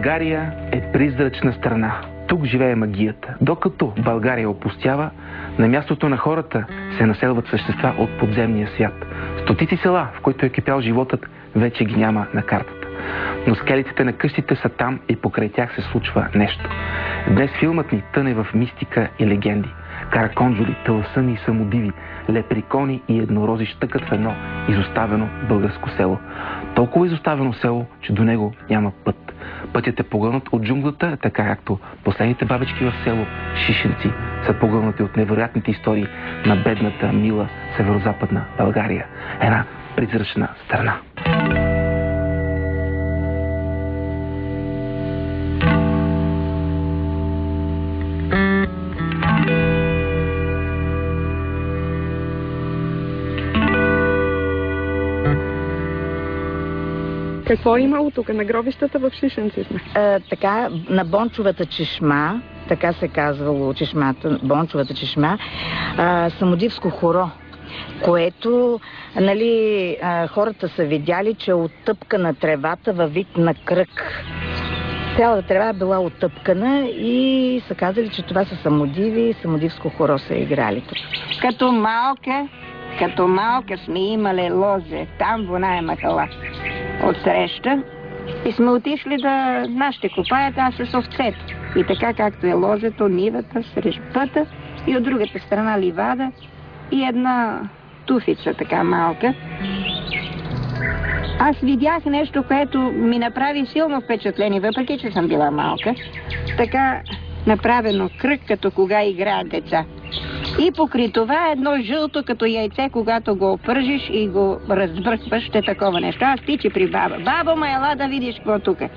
България е призрачна страна. Тук живее магията. Докато България опустява, на мястото на хората се населват същества от подземния свят. Стотици села, в които е кипял животът, вече ги няма на картата. Но скелетите на къщите са там и покрай тях се случва нещо. Днес филмът ни тъне в мистика и легенди. Караконджули, таласъни и самодиви, леприкони и еднорози щъкат в едно изоставено българско село. Толкова изоставено село, че до него няма път. Пътят е погълнат от джунглата, така както последните бабички в село Шишенци са погълнати от невероятните истории на бедната, мила северозападна България. Една призрачна страна. Какво е имало тук? На гробищата в Шишенци сме. Така, на Бончовата чешма, така се казвало чешмата, Бончовата чешма, самодивско хоро, което, нали, хората са видяли, че е оттъпкана тревата във вид на кръг. Цялата трева е била оттъпкана и са казали, че това са самодиви и самодивско хоро са играли тук. Като малка сме имали лозе, там в оная махала отсреща и сме отишли да нашите копаят, аз с овцете. И така както е лозето, нивата, срещу пъта и от другата страна ливада и една туфица така малка. Аз видях нещо, което ми направи силно впечатление, въпреки че съм била малка. Така направено кръг, като кога играят деца. И покри това едно жълто като яйце, когато го опържиш и го разбъркваш, ще такова нещо. Аз тичи при баба. Баба ма, ела да видиш какво тук е.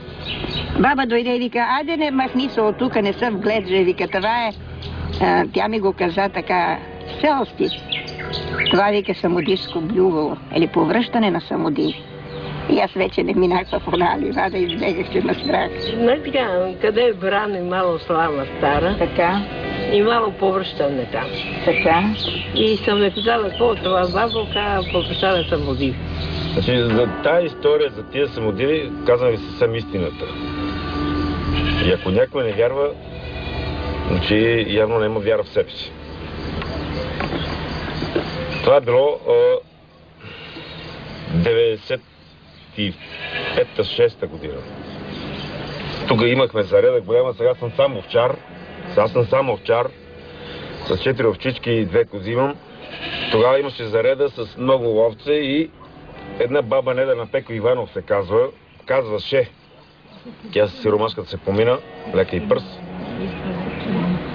Баба дойде и вика, айде не махни се от тук, не съм вгледжа. Вика, това е... тя ми го каза така, селсти. Това вика самодивско блювало, или повръщане на самодив. И аз вече не минах в една ливада и избегах, че ме страх. Нали така, къде е Бран и мало слава стара. Така. И мало повръщане там. Така. И съм ме питала какво това бабока, повръщане самодив. Значи, за тази история, за тия самодиви, казвам ви съвсем истината. И ако някой не вярва, значи явно няма вяра в себе си. Това е било 95-6 година. Тук имахме зареда голяма, сега съм сам овчар. Аз съм сам овчар, с 4 овчички и 2 кози имам. Тогава имаше зареда с много овце и една баба Неда на Пеко Иванов се казваше. Тя с сиромашката се помина, лека и пръс.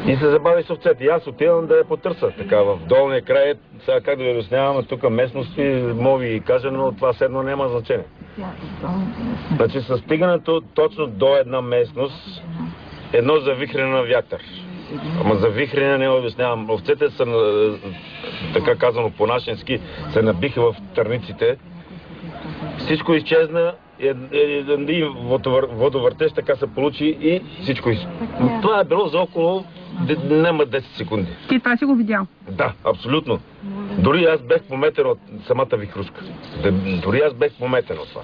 И се забави с овцете. И аз отивам да я потърся. Така в долния край, сега как да ви обяснявам, тук местности, мога ви кажа, но това седно няма значение. Значи с стигането точно до една местност, едно завихрене на вятър. Ама завихрене не обяснявам. Овцете са, така казано по-нашенски, се набиха в търниците. Всичко изчезна, и водовъртеж така се получи и всичко изчезна. Това е било за около, няма 10 секунди. Ти това си го видял? Да, абсолютно. Дори аз бех пометен от самата вихрушка. Дори аз бех пометен от това.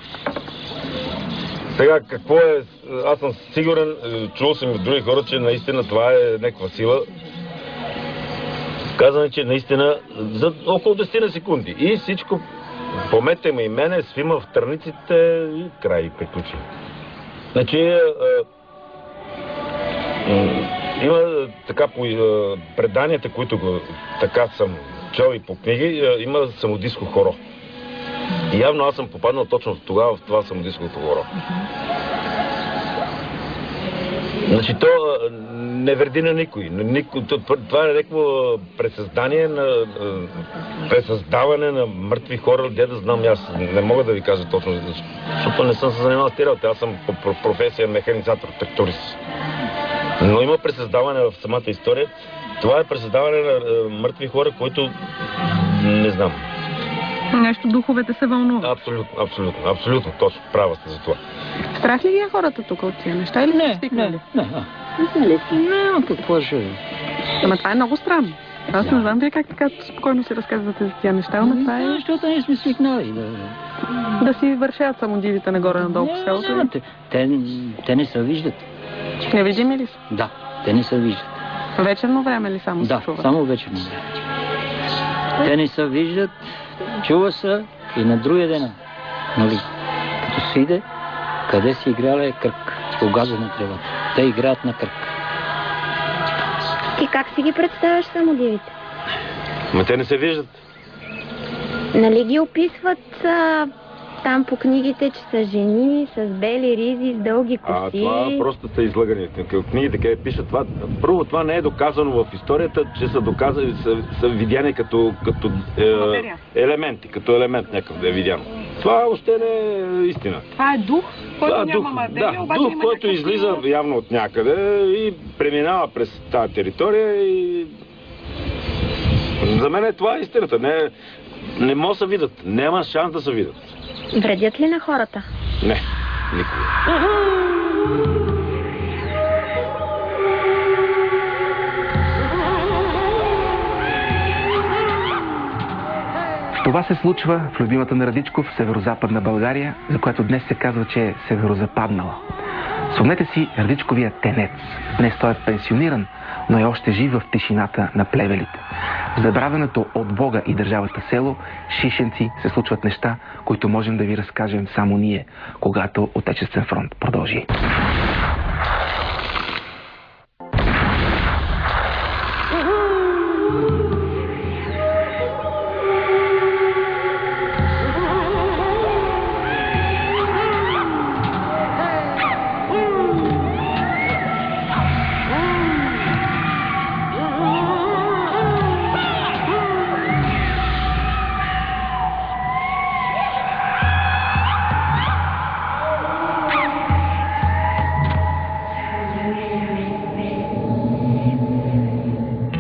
Сега, какво е... Аз съм сигурен, чул съм от други хора, че наистина това е някаква сила. Казваме, че наистина за около 10 секунди. И всичко помете ме и мене, свима в търниците и край приключи. Значи... има така по преданията, които така съм чел и по книги, има самодиско хоро. И явно аз съм попаднал точно тогава в това самодиското хоро. Значи то не вреди на никой. Това е някакво пресъздаване на мъртви хора, де да знам, аз не мога да ви кажа точно, защото не съм се занимавал с тия. Аз съм по професия механизатор, тракторист. Но има пресъздаване в самата история. Това е пресъздаване на мъртви хора, които не знам. Нещо духовете се вълнуват. Абсолютно, точно. Права сте за това. Страх ли ги е хората тук от тия неща или не стигнали? Не, какво ще е? Ама това е много странно. Аз не знам вие как така спокойно си разказвате за тия неща, но това е... Защото ние сме свикнали. Да си вършат самодивите нагоре-надолу по селото? Те не се виждат. Невидими ли са? Да, те не се виждат. Вечерно време ли само се чува? Да, само вечерно време. Те не се виждат, чува се и на другия ден. Нали? Като си иде, къде си играла е кръг, огаза на тревата. Те играят на кръг. И как си ги представяш самодивите? Ма те не се виждат. Нали ги описват там по книгите, че са жени с бели ризи, с дълги коси? Това просто са излъгани. Книгите къде пишат това. Първо, това не е доказано в историята, че са доказани, са видяни като елементи, като елемент някакъв да е видяно. Това още не е истина. Това е дух, който няма материя, обаче дух, който излиза явно от някъде и преминава през тази територия и... За мен това е истината. Не може да се видят. Няма шанс да се видят. Вредят ли на хората? Не, никога. Това се случва в любимата на Радичков, северо-западна България, за която днес се казва, че е северо-западнала. Спомнете си Радичковия тенец. Днес той е пенсиониран, но е още жив в тишината на плевелите. В забравеното от Бога и държавата село Шишенци се случват неща, които можем да ви разкажем само ние, когато Отечествен фронт продължи.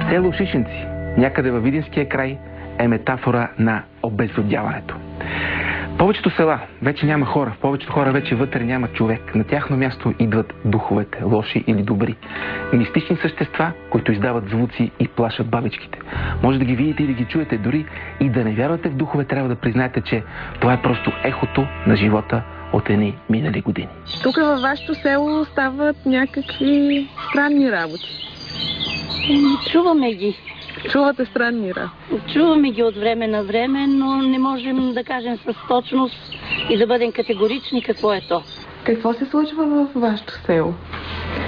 Село Шишенци, някъде във Видинския край, е метафора на обезлюдяването. В повечето села вече няма хора, в повечето хора вече вътре няма човек. На тяхно място идват духовете, лоши или добри. Мистични същества, които издават звуци и плашат бабичките. Може да ги видите и да ги чуете, дори и да не вярвате в духове, трябва да признаете, че това е просто ехото на живота от едни минали години. Тук във вашето село стават някакви странни работи. Чуваме ги. Чувате странни работи? Чуваме ги от време на време, но не можем да кажем с точност и да бъдем категорични какво е то. Какво се случва в вашето село?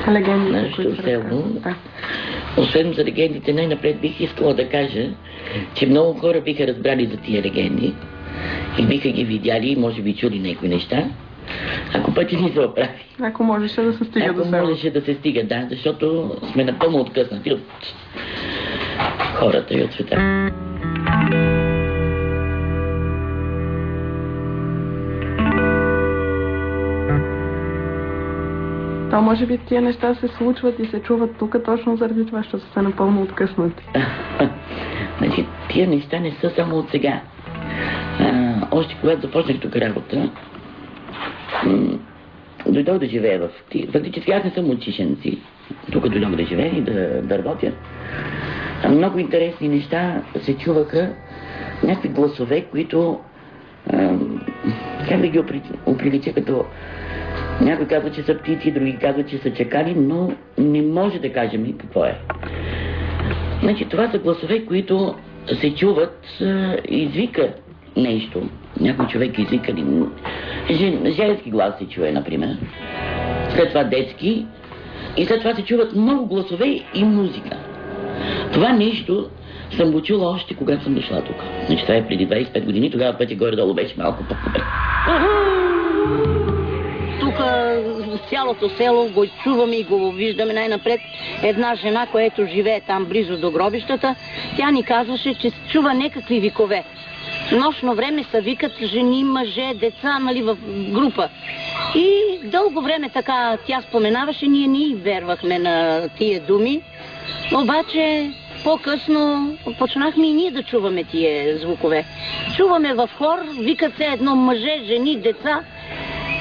Легендите, Нашето село, освен за легендите, най-напред бих искала да кажа, че много хора биха разбрали за тия легенди и биха ги видяли и може би чули някои неща, ако пъти ни се оправи. Ако можеше да се стига до село. Ако можеше да се стига, да, защото сме напълно откъснати от хората и от света. То може би тия неща се случват и се чуват тук точно заради това, защото сте напълно откъснати. Значи, тия неща не са само от сега. Още когато започнах тук работа, дойдох да живея в... Фактически аз не съм от Шишенци. Тук дойдох да живея и да работя. Много интересни неща се чуваха, някакви гласове, които как да ги оприлича като... Някой казва, че са птици, други казват, че са чакали, но не може да кажем и какво е. Значи това са гласове, които се чуват, извика нещо. Някой човек извика ли... Женски глас се чуе, например. След това детски. И след това се чуват много гласове и музика. Това нещо съм го чула още когато съм дошла тук. Значи това е преди 25 години, тогава пътя горе-долу беше малко по-добре. Тук цялото село го чуваме и го виждаме най-напред. Една жена, която живее там близо до гробищата, тя ни казваше, че чува някакви викове. Нощно време са викат жени, мъже, деца, нали, в група. И дълго време така тя споменаваше, ние не вервахме на тия думи. Обаче по-късно почнахме и ние да чуваме тия звукове. Чуваме в хор, викат се едно мъже, жени, деца.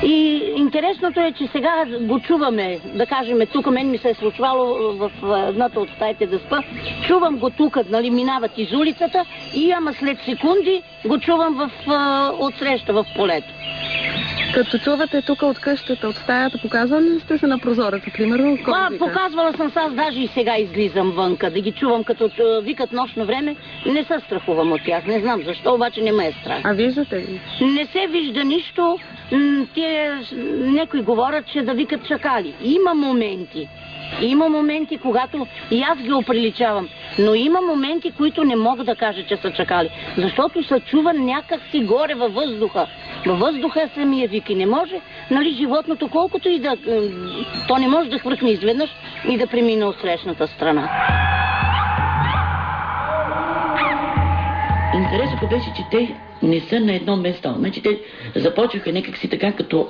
И интересното е, че сега го чуваме, да кажем, тук мен ми се е случвало в едната от стаите да спа, чувам го тук, нали, минават из улицата и ама след секунди го чувам отсреща в полето. Като чувате тук от къщата, от стаята, показвали ли сте се на прозореца, примерно? Показвала съм се, аз даже и сега излизам вънка, да ги чувам като викат нощно време. Не се страхувам от тях, не знам защо, обаче не ме е страх. А виждате ли? Не се вижда нищо, някои говорят, че да викат чакали. Има моменти, когато и аз ги оприличавам, но има моменти, които не мога да кажа, че са чакали, защото се чува някак си горе във въздуха. Във въздуха е самия вик и не може, нали, животното, колкото и да... То не може да хвъркне изведнъж и да премине от срещната страна. Интересното беше, че те не са на едно место. Значи те започнаха някак си така, като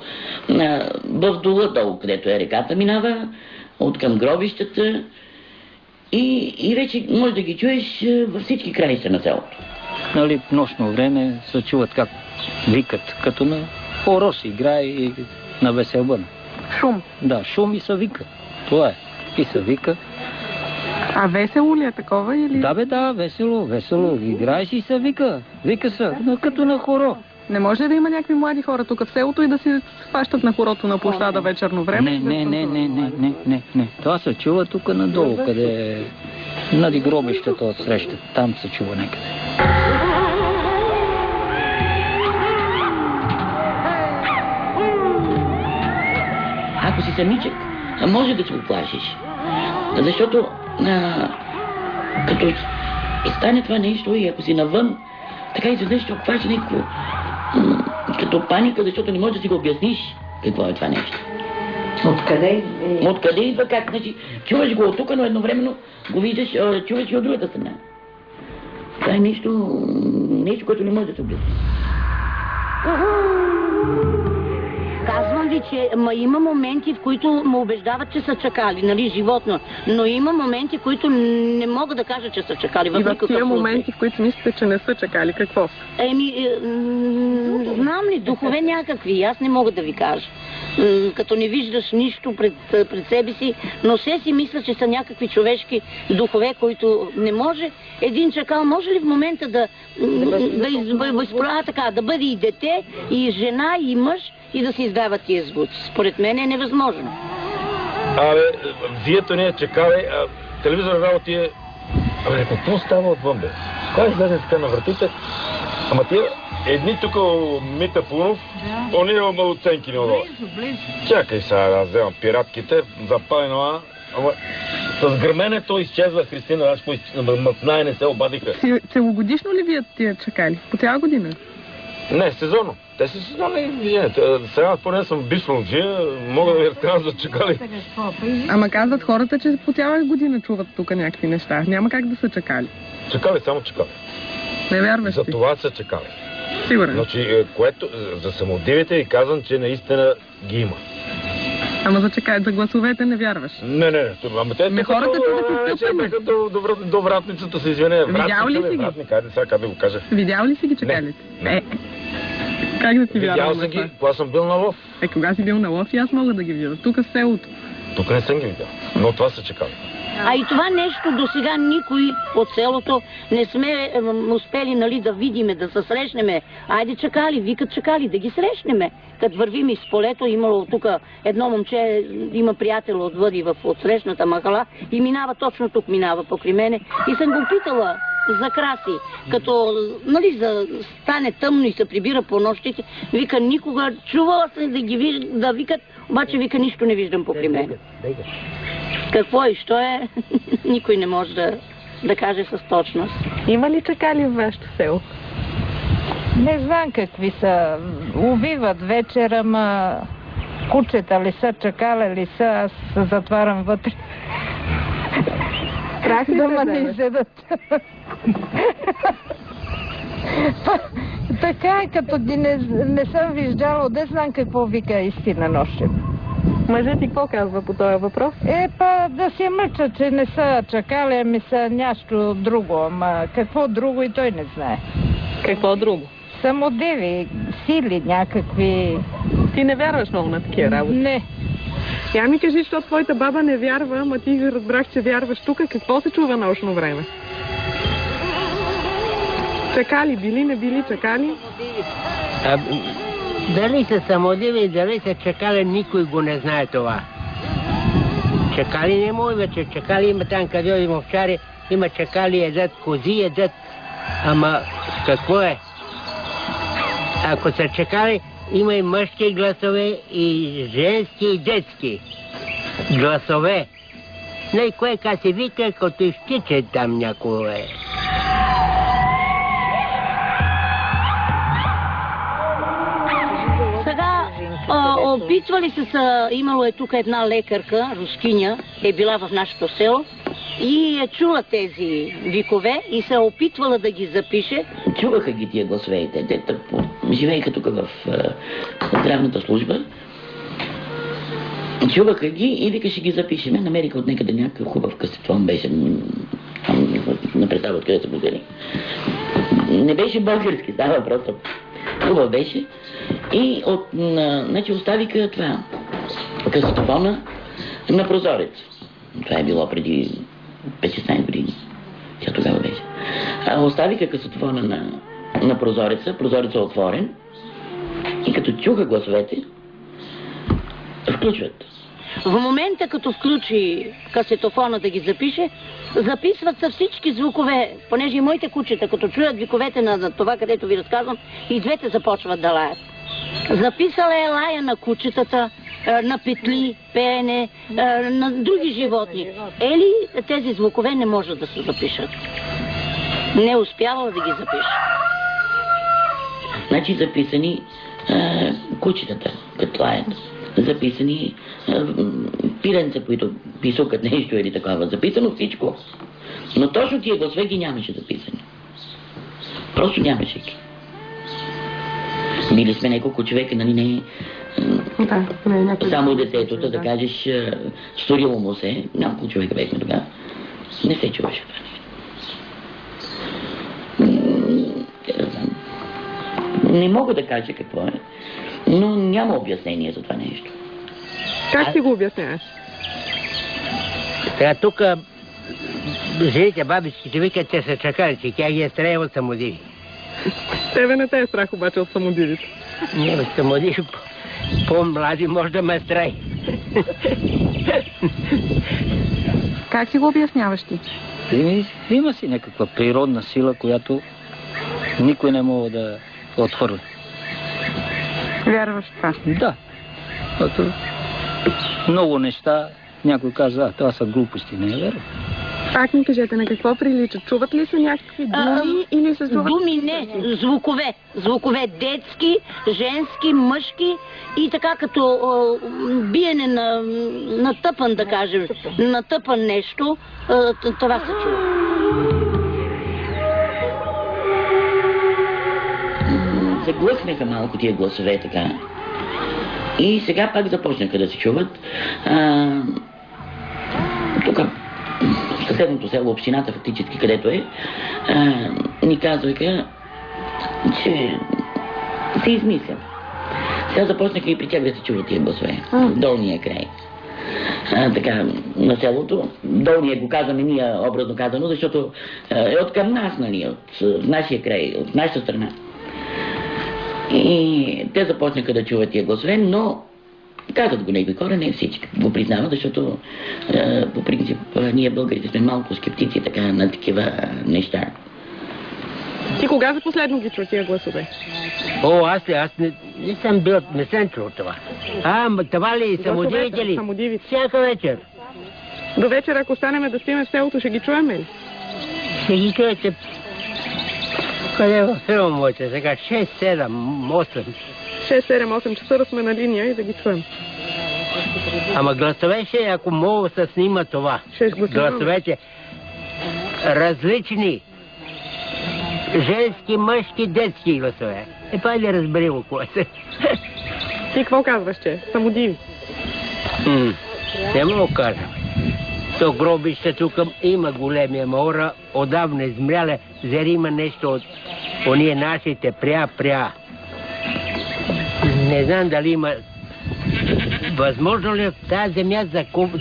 в дола долу, където е реката минава, от към гробищата и вече може да ги чуеш във всички краища на селото. Нали, в нощно време се чуват как викат, като на хоро се играе и на веселба. Шум? Да, шум и се вика. Това е. И се вика. А весело ли е такова или? Да, весело. Играеш и се вика. Вика се, като на хоро. Не може да има някакви млади хора тук в селото и да си хващат на хорото на площада вечерно време? Не. Това се чува тук надолу, къде нади гробищата от среща. Там се чува някъде. Ако си самичък, може да се оплашиш. Защото като стане това нещо и ако си навън, така изведнъж ще обхваща някакво като паника, защото не можеш да си го обясниш какво е това нещо. Откъде идва как? Значи, чуваш го от тук, но едновременно го виждаш, чуваш и от другата страна. Това е нещо, което не може да се обясни. Казвам ви, че има моменти, в които ме убеждават, че са чакали, нали, животно. Но има моменти, в които не мога да кажа, че са чакали. И в тия моменти, в които мислите, че не са чакали, какво са? Знам ли, духове някакви, аз не мога да ви кажа. Като не виждаш нищо пред себе си, но все си мисля, че са някакви човешки духове, които не може. Един чакал може ли в момента да изправя така, да бъде и дете, и жена, и мъж, и да се издават тия звуци? Според мен е невъзможно. Вието не е чакале, телевизор работи е... какво става отвън, бе? Кой излезе така на вратите? Ама тия едни тук Мита Пунов, они има оценки не отдолу. Чакай сега да вземам пиратките, запалено, ама с гърменето изчезва Христина Рашко, мътнае не се обадиха. Целогодишно ли вият тия чакали? По цяла година? Не, сезонно. Те са сезонни движения. Сега поне съм бисмалджия, мога да ви разказвам за чакали. Ама казват хората, че по цяла година чуват тук някакви неща. Няма как да са чакали. Чакали, само чакали. Не вярваш за ти? Това са чакали. Сигурен? Значи, което за самодивите ви казвам, че наистина ги има. Ама за гласовете не вярваш? Не. Ама те хората до вратницата се извиня. Видял ли си ги? Хайде сега как да го кажа. Видял ли си ги чакалите? Не. Как да ти вярвам? Видял съм ги, кога съм бил на лов. Кога си бил на лов и аз мога да ги видя. Тук в селото. Тук не съм ги видял, но това са чакали. А и това нещо до сега никой от селото не сме успели, нали, да видиме, да се срещнеме. Айде чакали, викат чакали, да ги срещнеме. Като вървим из полето, имало тук едно момче, има приятел отвъди в отсрещната махала и минава точно тук, минава покрай мене. И съм го питала за краси, като, нали, стане тъмно и се прибира по нощите, вика никога, чувала съм да викат, обаче вика нищо не виждам покрай мене. Какво и що е, никой не може да каже с точност. Има ли чакали в вашето село? Не знам какви са. Увиват вечер, ама кучета ли са, чакали ли са, аз се затварям вътре. Страх ли да ме не изедат. Така е, като не съм виждала, не знам какво вика истина нощем. Мъжът ти какво казва по този въпрос? Да се мъча, че не са чакали, ами са нещо друго, ама какво друго и той не знае. Какво друго? Самодеви, сили някакви. Ти не вярваш много на такива работи? Не. Я ми кажи, защото твоята баба не вярва, ама ти разбрах, че вярваш тук. Какво се чува нощно време? Чакали били, не били чакали? Дали са самодиви, дали са чакали, никой го не знае това. Чакали не му вече, чакали има там, къде има овчари, има чакали, едат кози, едат. Ама какво е? Ако са чакали, има и мъжки гласове, и женски, и детски гласове. Не, кое ка се вика, като изтича там някое. Опитвали се, имало е тук една лекарка, рускиня, е била в нашето село и е чула тези викове и се опитвала да ги запише. Чуваха ги тия гласове. Те живееха тук в здравната служба. Чуваха ги и вика, ще ги запишеме. Намериха от някъде някакъв хубав касетон, беше на представа, откъде са будели. Не беше български, става просто. Хубав беше. И значи оставиха това касетофона на прозорец. Това е било преди 5-16 години. Тя тогава беше. Оставиха касетофона на прозореца, прозорецът е отворен и като чуха гласовете, включват. В момента, като включи касетофона да ги запише, записват са всички звукове, понеже и моите кучета, като чуят виковете на това, където ви разказвам, и двете започват да лаят. Записала е лая на кучетата, на петли, пеене, на други животни. Ели тези звукове не може да се запишат. Не успявала да ги запише. Значи записани кучетата, като лаят. Записани пиренца, които писукат нещо или такова. Записано всичко. Но точно тия гласове ги нямаше записани. Просто нямаше ги. Били сме няколко човека, нали не... Само детето, да кажеш, сторило му се, няколко човека бехме тогава. Не се чуваше това нещо. Не мога да кажа какво е, но няма обяснение за това нещо. Как си го обясняваш? Сега тук жените, бабичките викат, че са чакалици, тя ги е страя от самодиви. Тебе не те е страх обаче от самодивите? Не, от самодиви по-млади може да ме страй. Как си го обясняваш ти? Има си някаква природна сила, която никой не може да отхвърли. Вярваш това? Да. Защото много неща, някой казва, това са глупости, не е верно. Пак ми кажете, на какво приличат? Чуват ли са някакви думи или се чуват? Думи не, звукове. Звукове детски, женски, мъжки и така като биене на тъпан, да кажем, на тъпан нещо, това се чува. Заглъхнаха малко тия гласове така. И сега пак започнаха да се чуват. Тук в съседното село, общината фактически, където е, ни казваха, че се измислят. Сега започнаха и при тях да се чуват тия гласове. Долния край. Така, на селото. Долния го казваме ние, образно казано, защото е от към нас, нали, от нашия край, от нашата страна. И те започнаха да чуват тия гласове, но казват го някакви хора, не всички го признават, защото по принцип ние българите сме малко скептици така на такива неща. Ти кога за последно ги чу тия гласове? Аз не съм бил, не съм чул това. Това ли самодивите ли? Самодивите. Всяка вечер. До вечер, ако останем да спиме в селото, ще ги чуем ли? Ще ги чуете. Къде в село моите? Сега 6, 7, 8. 6, 7, 8 часа да сме на линия и да ги чуем. Ама гласове ще, ако мога да снима това. Гласовете различни. Женски, мъжки, детски гласове. Пай да разбери около се. Ти какво казваш, че? Самодиви? Не мога кажа. То гробище тук има големия мора, отдавна измряле, зар има нещо от ония нашите пря. Не знам дали има... Възможно ли в тази земя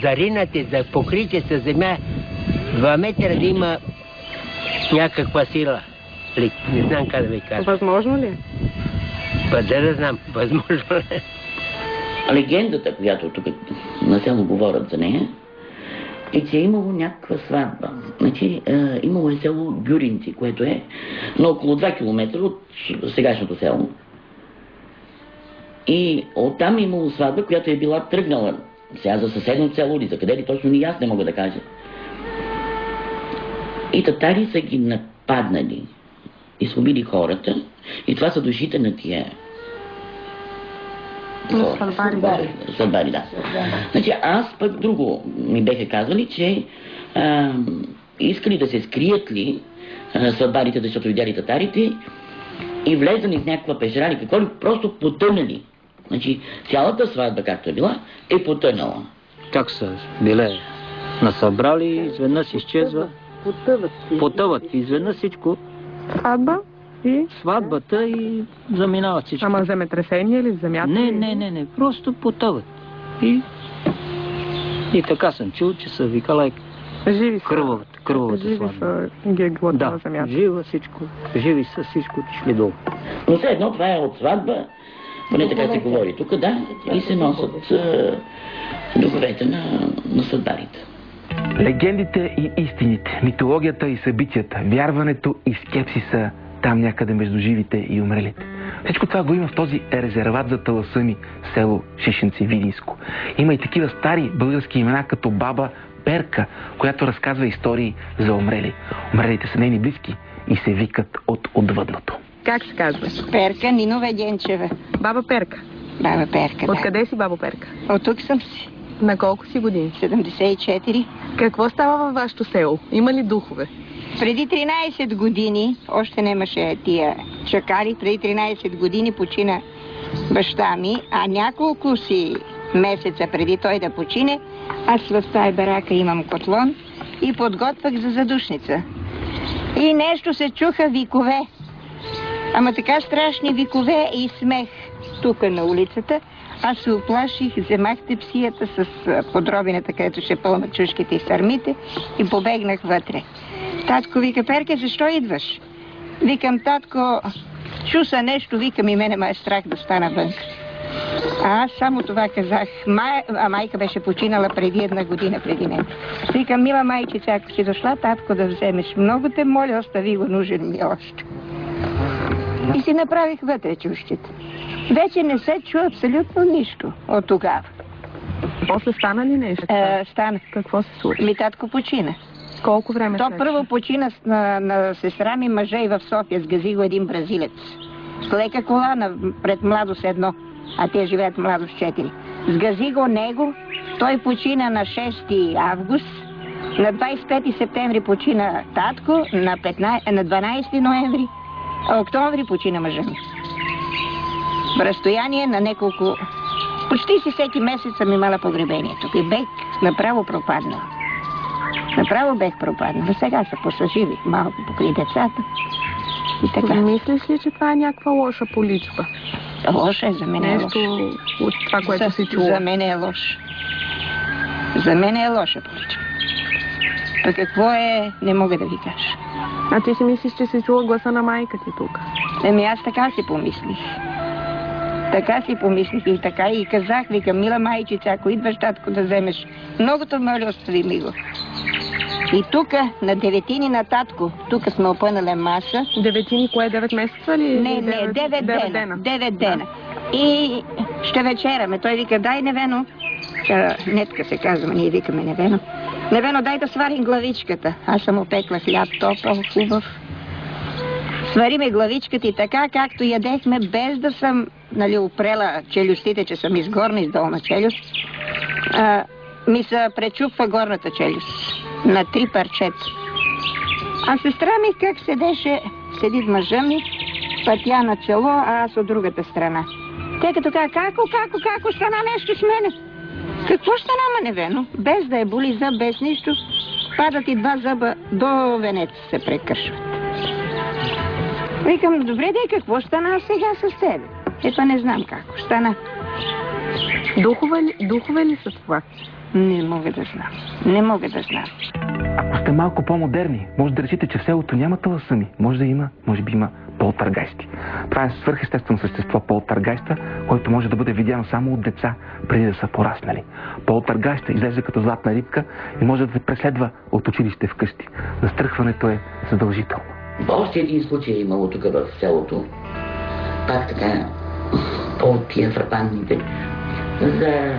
заринате, за покритие с земя 2 метра да има някаква сила? Не знам как да ви кажа. Възможно ли? Да знам, възможно ли? Легендата, която тук насело говорят за нея, е, че е имало някаква сватба. Значи, имало е село Гюринци, което е на около 2 км от сегашното село. И оттам е имало сватба, която е била тръгнала сега за съседното село или за къде ли точно ни аз не мога да кажа. И татари са ги нападнали и са убили хората. И това са душите на тия сватбари, да. Значи аз пък друго ми беха казали, че искали да се скрият ли сватбарите, защото видяли татарите и влезали в някаква пещера или какво ли, просто потънали. Значи цялата сватба, както е била, е потънала. Как са биле насъбрали, изведнъж изчезва. Потъват. Изведнъж всичко. Сватба? И? Сватбата и заминава всичко. Ама земетресение или земята? Не. Просто потъват. И така съм чул, че са викала живи са. Кървавата живи сватба. Са, ги е глътнала да, земята. жива всичко. Живи са всичко, шли долу. Но все едно това е от сватба, поне така се говори тук, да, и се носят духовете на сватбарите. Легендите и истините, митологията и събитията, вярването и скепсиса там някъде между живите и умрелите. Всичко това го има в този резерват за таласъми, село Шишенци, Видинско. Има и такива стари български имена, като баба Перка, която разказва истории за умрели. Умрелите са нейни близки и се викат от отвъдното. Как се казва? Перка Нинова Денчева. Баба Перка? Баба Перка, да. Откъде си, баба Перка? От тук съм си. На колко си години? 74. Какво става във вашето село? Има ли духове? Преди 13 години, още нямаше тия чакари, преди 13 години почина баща ми, а няколко си месеца преди той да почине, аз в тази барака имам котлон и подготвях за задушница. И нещо се чуха викове, ама така страшни викове и смех тук на улицата. Аз се оплаших, вземах тепсията с подробината, където ще пълнат чушките и сармите и побегнах вътре. Татко вика: Перке, защо идваш? Викам: татко, чу са нещо, викам, и мене ме е страх да стана вън. А аз само това казах. Майка беше починала преди 1 година преди него. Викам: мила майчица, ако си дошла татко да вземеш, много те моля, остави го, нужен ми още. И си направих вътре чушките. Вече не се чу абсолютно нищо от тогава. После стана ли нещо? Стана. Какво се случи? Татко почина. Колко време То първо почина на сестра ми мъжа и в София. Сгази го един бразилец. С лека кола пред Младост 1, а те живеят Младост 4. Сгази го него, той почина на 6 август, на 25 септември почина татко, на 12 ноември, октомври почина мъжа ми. В разстояние на няколко... Почти си всеки месец съм имала погребението. И бех направо пропаднала. Направо бех пропаднала. Сега се посъживих малко покрай децата. И така. Мислиш ли, че това е някаква лоша поличба? Лоша е, за мен е нещо от това, което си чула? За мен е лоша. За мен е лоша поличба. А какво е, не мога да ви кажа. А ти си мислиш, че си чула гласа на майка ти тук? Аз така си помислих. Така си помислих и така и казах, викам: мила майчица, ако идваш татко да вземеш, многото моля, остави ми го. И тук, на 9 на татко, тук сме опънали маса. 9, кое, 9 месеца ли? Не, 9 дена. 9 дена. И ще вечераме. Той вика: дай, Невено, Нетка се казва, ние викаме Невено. Невено, дай да сварим главичката. Аз съм опекла хляб, топъл, хубав. Свари ме главичката и така, както ядехме, без да съм, опрела челюстите, че съм изгорна и с долна челюст, ми се пречупва горната челюст на 3 парчета. А сестра ми как седеше, седи мъжа ми, пътя на чело, а аз от другата страна. Те като каза: како стана нещо с мене? Какво стана, Невено? Без да е боли зъб, без нищо, падат и 2 зъба до венец се прекършват. Викам: добре, какво стана сега с тебе? Ето не знам как. Стана. Духове ли са това? Не мога да знам. Не мога да знам. Ако сте малко по-модерни, може да решите, че в селото няма таласъми. Може да има, може би има полтергайсти. Това е свръхестествено същество полтергайста, който може да бъде видяно само от деца, преди да са пораснали. Полтергайста излезе като златна рибка и може да се преследва от училище вкъщи. Настръхването е задължително. Още един случай е имало тук в селото. Пак така, от тия фрапантните, за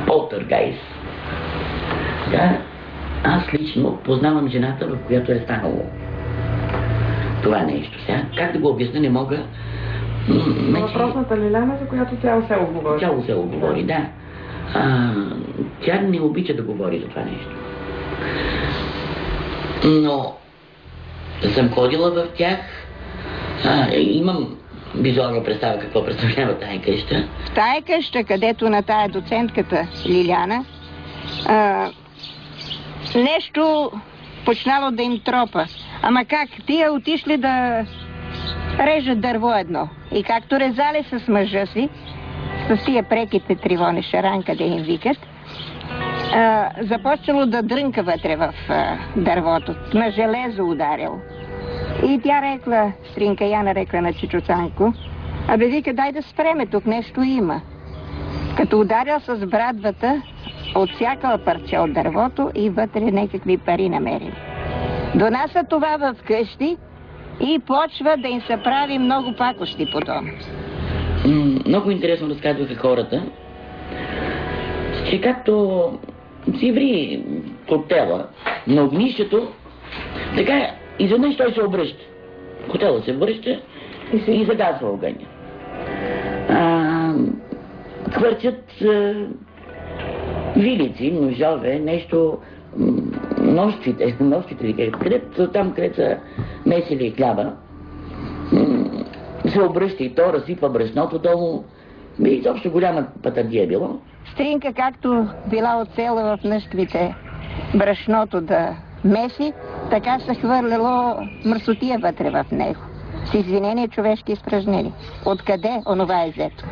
полтергайст. Да, аз лично познавам жената, в която е станало това нещо. Сега, как да го обясня, не мога. Въпросната Лиляна, за която цяло село говори. Цяло село говори, да. Тя не обича да говори за това нещо. Но съм ходила в тях. Имам визуална представа какво представлява тая къща. В тая къща, където на тая доцентката Лиляна, нещо почнало да им тропа. Ама как? Тия отишли да режат дърво едно. И както резали с мъжа си, с тия преките тривони шаранка да им викат, започнало да дрънка вътре в дървото. На железо ударил. И тя рекла, Стринка Яна рекла на Чичо Цанко, абе вика, дай да спреме, тук нещо има. Като ударил с брадвата, отсякал парче от дървото и вътре някакви пари намерили. Донася това в къщи и почва да им се прави много пакости по дома. Много интересно разказваха хората, че както си ври котела на огнището, така изведнъж той се обръща. Котела се връща и загасва огъня. Хвърчат вилици, ножове, нещо, нощите, където там, където са месили хляба, се обръща и то, разсипва брашното долу. И изобщо голяма патадия било. Стринка, както била оцела в нъшквите брашното да меси, така се хвърляло мърсотия вътре в него. С извинение човешки изпражнения. Откъде онова е взето?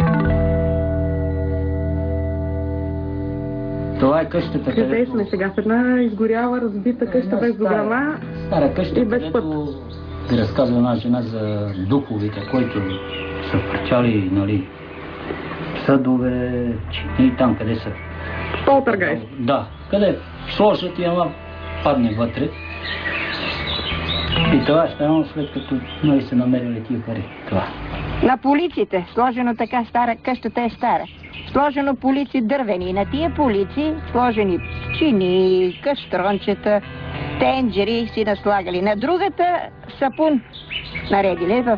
Това е къщата, къде сме сега? В една изгоряла, разбита къща без дограма стара къща, и без път. Ви разказва една жена за духовите, които са върчали, нали, съдове, и там къде са. Полтергайст. Да, къде сложат и ама падне вътре. И това ще станало след като нали са намерили тия пари. Това. На полиците, сложено така стара, къщата е стара. Сложено полици дървени. И на тия полици сложени чини, кастрончета, тенджери си наслагали. На другата сапун наредили в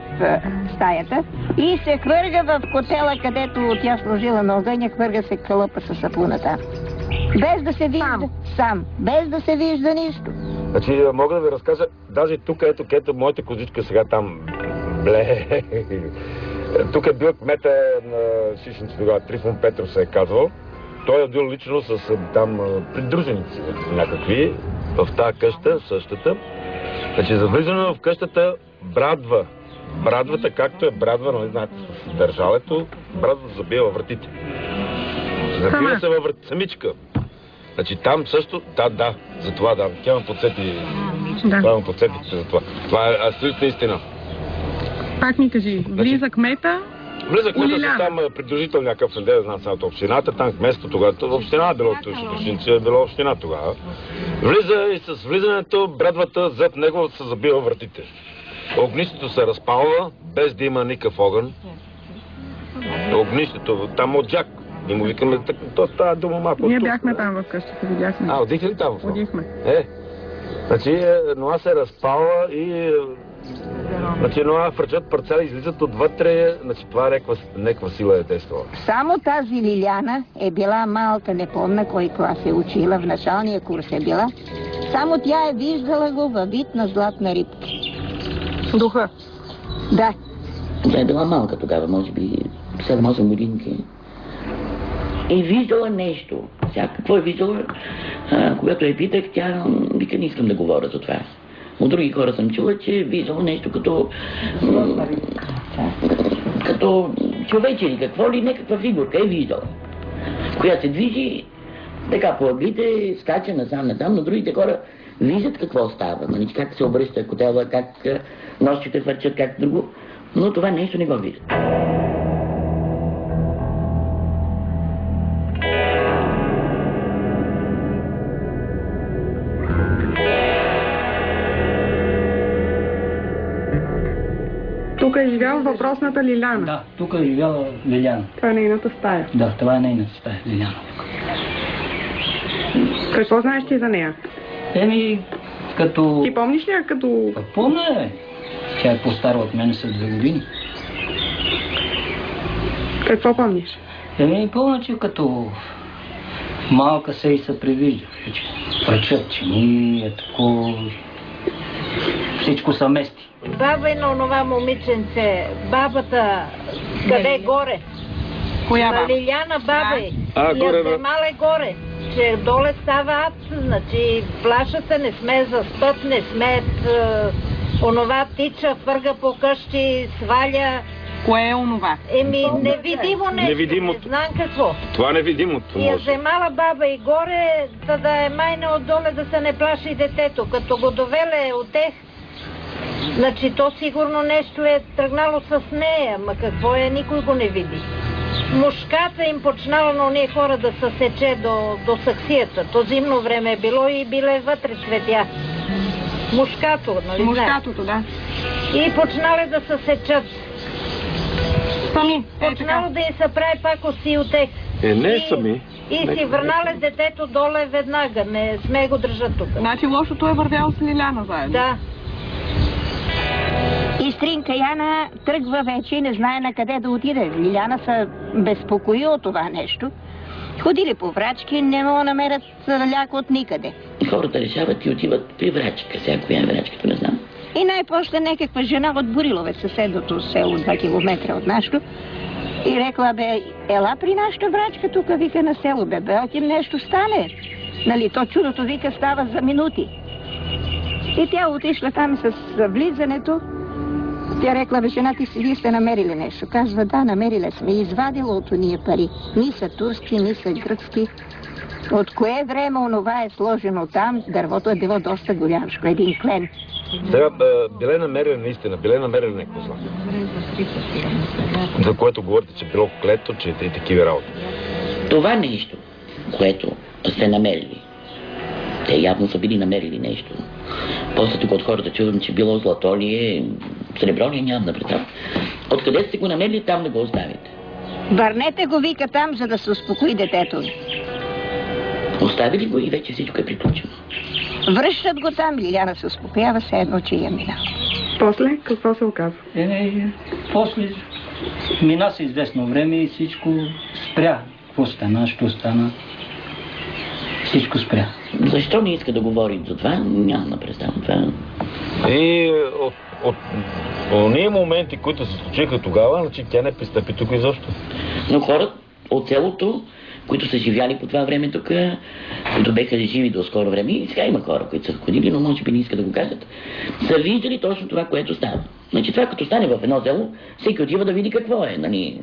стаята и се хвърга в котела, където тя сложила на огъня, хвърга се кълъпа с сапуната. Без да се вижда сам, без да се вижда нищо. Значи, мога да ви разкажа, даже тук, ето моята козичка сега там, тук е бил кмета на Шишенци тогава, Трифон Петров се е казвал. Той е бил лично с там придруженици някакви в тази къща, същата. Значи, за влизане в къщата брадва. Брадвата, както е брадва, нали знаете, с държалето, брадвата забива вратите. Забива се във врата, самичка. Значи там също, да, за това да, тя ме подсети, това ме подсетите за това. Това е абсолютна истина. Пак ми кажи, влиза кмета, влиза кмета си там придружител някакъв, не знам сега от общината, там кметството тогава, община е било, Шишенци е било община тогава. Влиза и с влизането брадвата зад него се забива вратите. Огнището се разпалва, без да има никакъв огън. Огнището, там от джак. И му викаме, то става дума малко. Ние бяхме там в къщата, видяхме. Одихте ли там? Одихме. Значи, ноа се разпалва и... Значи, ноа фърчат парцели, излизат отвътре, значи това е някаква сила е действала. Само тази Лиляна е била малка, не помня кой клас е учила, в началния курс е била. Само тя е виждала го във вид на златна рибка. Духа? Да. Тя е била малка тогава, може би 7-8 годинки. И виждала нещо. Сега какво е виждала? Когато я питах, тя вика, не искам да говоря за това. От други хора съм чула, че е виждала нещо като Като човече или какво ли, някаква фигурка е виждал, която се движи така по ъглите, скача насам, но другите хора виждат какво става, нали, как се обръща котела, как нощите хвърчат, как друго, но това нещо не го виждат. Тук е живяла въпросната Лиляна. Да, тук е живяла Лиляна. Това е нейната стая. Да, това е нейната стая, Лиляна. Какво знаеш ти за нея? Като... Ти помниш ли я като... Помня, тя е по-стара от мен с 2 години. Какво помниш? Помня, че като малка се и се привижда. Пречат, че ние тако... Всичко са мести. Баба е на онова момиченце, бабата, къде е горе? Коя баба? На Лиляна баба е. горе, И Аземал е горе. Че доле става ад, значи плашата не сме за спът, не сме онова тича, фърга по къщи, сваля. Кое е онова? Невидимо нещо, Невидимото. не знам какво. Това невидимото И може. Аземала баба и горе, да е майна отдоле да се не плаши детето. Като го довеле отех, значи то сигурно нещо е тръгнало с нея, ма какво е, никой го не види. Мушката им почнала на ония хора да се сече до саксията. То зимно време е било и биле вътре цветя. Мушкато, нали? Мушкатото, да. И почнали да се сечат. Сами. Почнало да им се прави пак оси отех. Не сами. И си върнале детето доле веднага. Не сме го държат тук. Значи лошото е вървял с Лиляна заедно. Да. И Стринка Яна тръгва вече и не знае на къде да отиде. Лиляна се безпокои от това нещо. Ходили по врачки, не могат да намерят ляк от никъде. И хората решават и отиват при врачка. Сега коя е врачката, не знам. И най-после някаква жена от Бориловец, съседното село 2 километра от нашото, и рекла, ела при нашата врачка тук, вика, на село, белки нещо стане. Нали, то чудото, вика, става за минути. И тя отишла там с влизането. Тя рекла, жена, вие сте намерили нещо. Казва, да, намерили сме. Извадила от уния пари. Ни са турски, ни са гръцки. От кое време онова е сложено там, дървото е било доста голямшко, един клен. Сега биле намерили наистина, биле намерили някакво злато. За което говорите, че било клето, че и такива работи. Това нещо, което сте намерили, те явно са били намерили нещо. После тук от хората чувам, че било злато ли е, сребро ли е, нямам да представя. Откъде сте го намерили, там да го оставите. Върнете го, вика, там, за да се успокои детето. Оставили го и вече всичко е приключено. Връщат го там, Лиляна се успокоява, все едно, че я мина. После, какво се оказва? После мина се известно време и всичко спря. Какво стана, що стана? Всичко спря. Защо не иска да говори за това? Нямам да представя това. И от ония моменти, които се случиха тогава, значи тя не пристъпи тук изобщо. Но хората от селото, които са живяли по това време тук, които беха живи до скоро време, и сега има хора, които са ходили, но може би не искат да го кажат, са виждали точно това, което става. Значи това като стане в едно село, всеки отива да види какво е.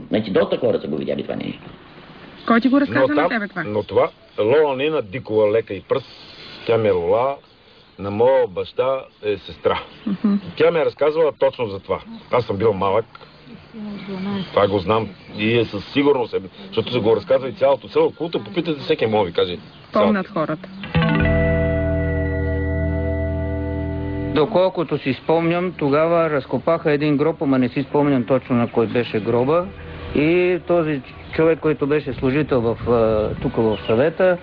Значи доста хора са го видяли това нещо. Кой ти го разказа на тебе това? Но това, Лола Нина дикова лека и пръст, тя ми е Лола, на моя баща е сестра. Тя ми е разказвала точно за това. Аз съм бил малък, това го знам и е със сигурност, защото се го разказва и цялото село. Култа, попитате всеки, мога ви каже. Помнят хората. Доколкото си спомням, тогава разкопаха един гроб, ама не си спомням точно на кой беше гроба. И този човек, който беше служител тук в съвета,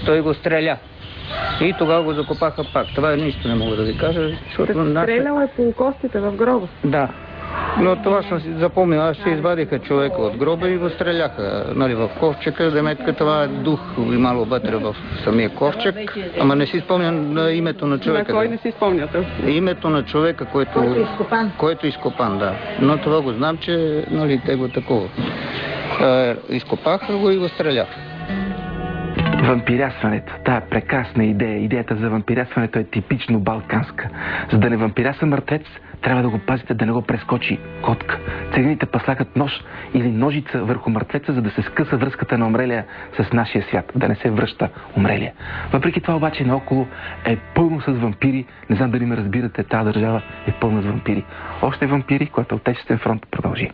той го стреля. И тогава го закопаха пак. Това нищо не мога да ви кажа. Стрелял е по костите в гроба? Да. Но това съм си запомнил. Аз ще извадиха човека от гроба и го стреляха. Нали, в ковчега, деметка това е дух и мало вътре в самия ковчег. Ама не си спомням името на човека. На кой не си спомняте? Името на човека, който е изкопан, да. Но това го знам, че нали, те го такова. Изкопаха го и го стреляха. Вампирясването. Тая прекрасна идея. Идеята за вампирясването е типично балканска. За да не вампиряса мъртвец, трябва да го пазите да не го прескочи котка. Циганите пасакат нож или ножица върху мъртвеца, за да се скъса връзката на умрелия с нашия свят, да не се връща умрелия. Въпреки това обаче наоколо е пълно с вампири. Не знам дали ме разбирате, тази държава е пълна с вампири. Още вампири, когато Отечествен фронт продължи.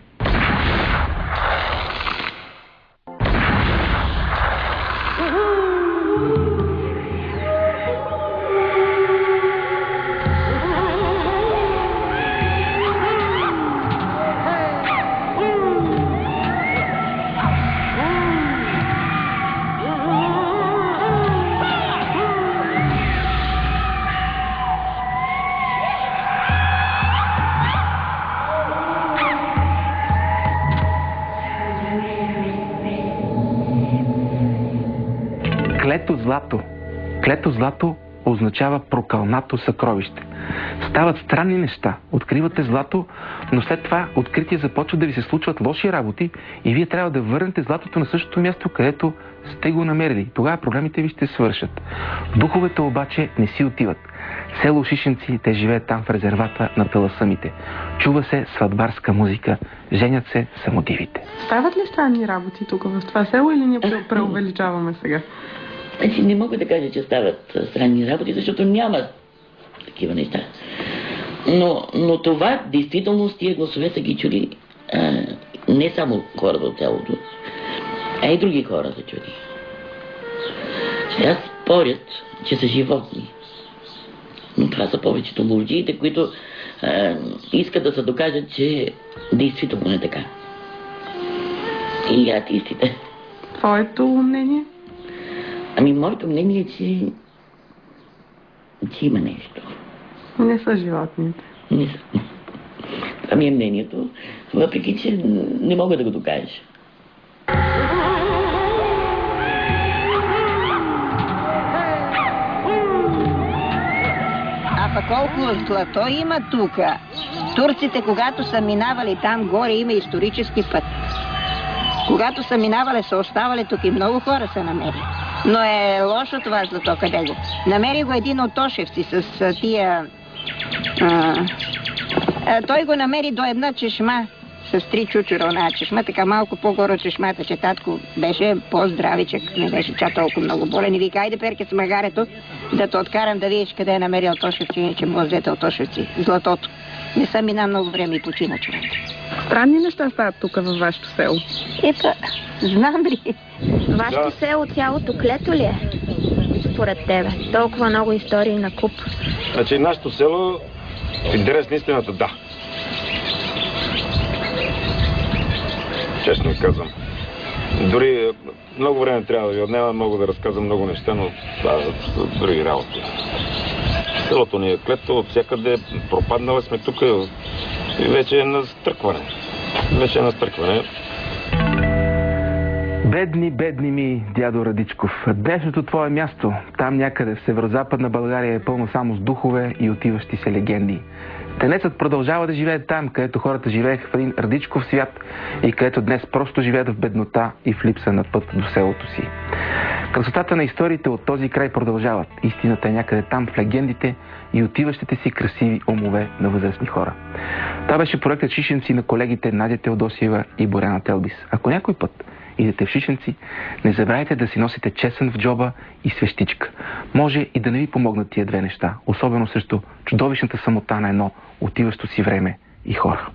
Клето злато означава прокълнато съкровище. Стават странни неща. Откривате злато, но след това откритие започват да ви се случват лоши работи и вие трябва да върнете златото на същото място, където сте го намерили. Тогава проблемите ви ще свършат. Духовете обаче не си отиват. Село Шишенци, те живеят там в резервата на таласъмите. Чува се сватбарска музика, женят се самодивите. Стават ли странни работи тук в това село или ние преувеличаваме сега? Значи не мога да кажа, че стават странни работи, защото няма такива неща. Но това, действително, с тия гласове са ги чули не само хората от селото, а и други хора са чули. Сега спорят, че са животни. Но това са повечето лъжиите, които искат да се докажат, че действително е така. И атеистите. Твоето мнение? Ами, моето мнение е, че има нещо. Не са животните. Не са. Това ми е мнението, въпреки че не мога да го докажа. А пък колко злато има тука. Турците, когато са минавали там горе, има исторически път. Когато са минавали, са оставали тук и много хора са намерили. Но е лошо това злато, къде го. Намери го един от Тошевци с тия... той го намери до една чешма с 3 чучура, една чешма, така малко по-горе от чешмата, че татко беше по-здравичък, не беше чак толкова много болен. И вика, айде перке с магарето, да те откарам да видиш къде е намерил Тошевци, че му взете от Тошевци. Златото. Не съм мина много време и почина човек. Странни неща стават тук във вашето село. Ето, знам ли? Вашето село цялото клето ли е? Според тебе. Толкова много истории на куп. Значи нашето село, в интерес на истината, да. Честно казвам. Дори много време трябва да ви отнема, мога да разказвам много неща, но това са други работи. Селото ни е клето, от всякъде пропаднали сме тук и вече е на стръкване. Бедни ми, дядо Радичков. Днешното твое място, там някъде в северо-западна България, е пълно само с духове и отиващи се легенди. Тенецът продължава да живее там, където хората живееха в един Радичков свят и където днес просто живеят в беднота и в липса на път до селото си. Красотата на историите от този край продължават. Истината е някъде там в легендите и отиващите си красиви умове на възрастни хора. Това беше проектът Шишенци на колегите Надя Теодосиева и Боряна Телбис. Ако някой път идете в Шишенци, не забравяйте да си носите чесън в джоба и свещичка. Може и да не ви помогнат тия две неща, особено срещу чудовищната самота на едно отиващо си време и хора.